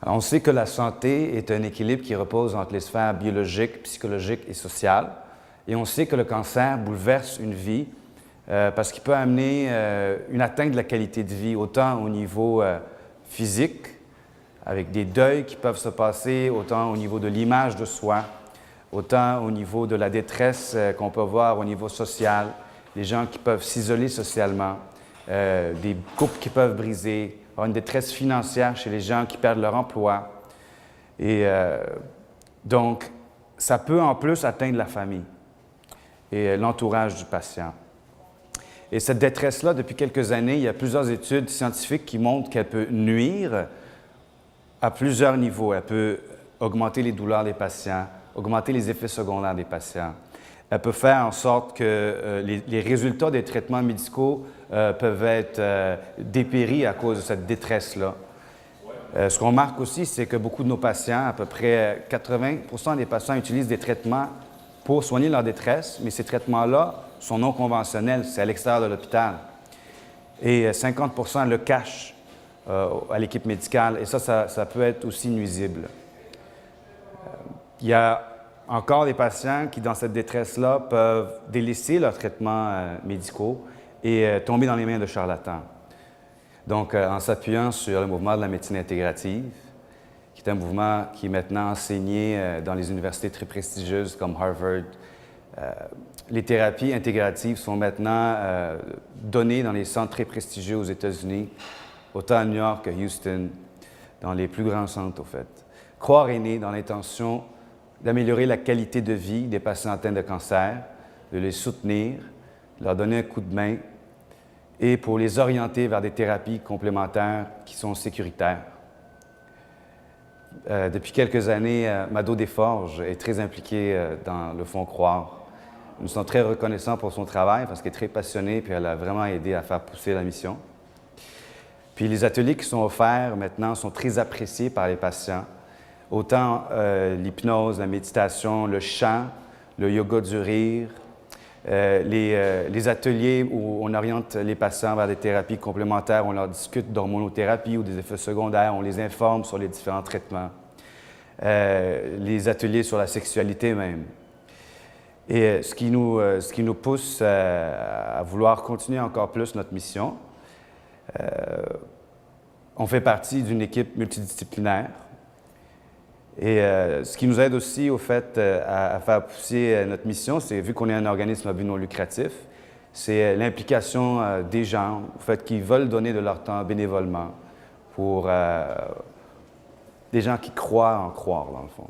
Alors, on sait que la santé est un équilibre qui repose entre les sphères biologiques, psychologiques et sociales. Et on sait que le cancer bouleverse une vie parce qu'il peut amener une atteinte de la qualité de vie, autant au niveau physique, avec des deuils qui peuvent se passer, autant au niveau de l'image de soi, autant au niveau de la détresse qu'on peut voir au niveau social, les gens qui peuvent s'isoler socialement, des couples qui peuvent briser, avoir une détresse financière chez les gens qui perdent leur emploi. Et donc, ça peut en plus atteindre la famille et l'entourage du patient. Et cette détresse-là, depuis quelques années, il y a plusieurs études scientifiques qui montrent qu'elle peut nuire à plusieurs niveaux. Elle peut augmenter les douleurs des patients, augmenter les effets secondaires des patients. Elle peut faire en sorte que les résultats des traitements médicaux peuvent être dépéris à cause de cette détresse-là. Ce qu'on remarque aussi, c'est que beaucoup de nos patients, à peu près 80% des patients utilisent des traitements pour soigner leur détresse, mais ces traitements-là sont non conventionnels, c'est à l'extérieur de l'hôpital. Et 50% le cachent à l'équipe médicale, et ça peut être aussi nuisible. Il y a encore des patients qui, dans cette détresse-là, peuvent délaisser leurs traitements médicaux et tomber dans les mains de charlatans. Donc, en s'appuyant sur le mouvement de la médecine intégrative, qui est un mouvement qui est maintenant enseigné dans les universités très prestigieuses comme Harvard, les thérapies intégratives sont maintenant données dans les centres très prestigieux aux États-Unis, autant à New York qu'à Houston, dans les plus grands centres, au fait. Croire est né dans l'intention d'améliorer la qualité de vie des patients atteints de cancer, de les soutenir, de leur donner un coup de main et pour les orienter vers des thérapies complémentaires qui sont sécuritaires. Depuis quelques années, Mado Desforges est très impliquée dans le Fonds Croire. Nous sommes très reconnaissants pour son travail parce qu'elle est très passionnée et elle a vraiment aidé à faire pousser la mission. Puis les ateliers qui sont offerts maintenant sont très appréciés par les patients. Autant l'hypnose, la méditation, le chant, le yoga du rire, les ateliers où on oriente les patients vers des thérapies complémentaires, on leur discute d'hormonothérapie ou des effets secondaires, on les informe sur les différents traitements, les ateliers sur la sexualité même. Et ce qui nous pousse à vouloir continuer encore plus notre mission. On fait partie d'une équipe multidisciplinaire. Et ce qui nous aide aussi, au fait, à faire pousser notre mission, c'est, vu qu'on est un organisme à but non lucratif, c'est l'implication des gens, au fait, qui veulent donner de leur temps bénévolement pour des gens qui croient en croire, dans le fond.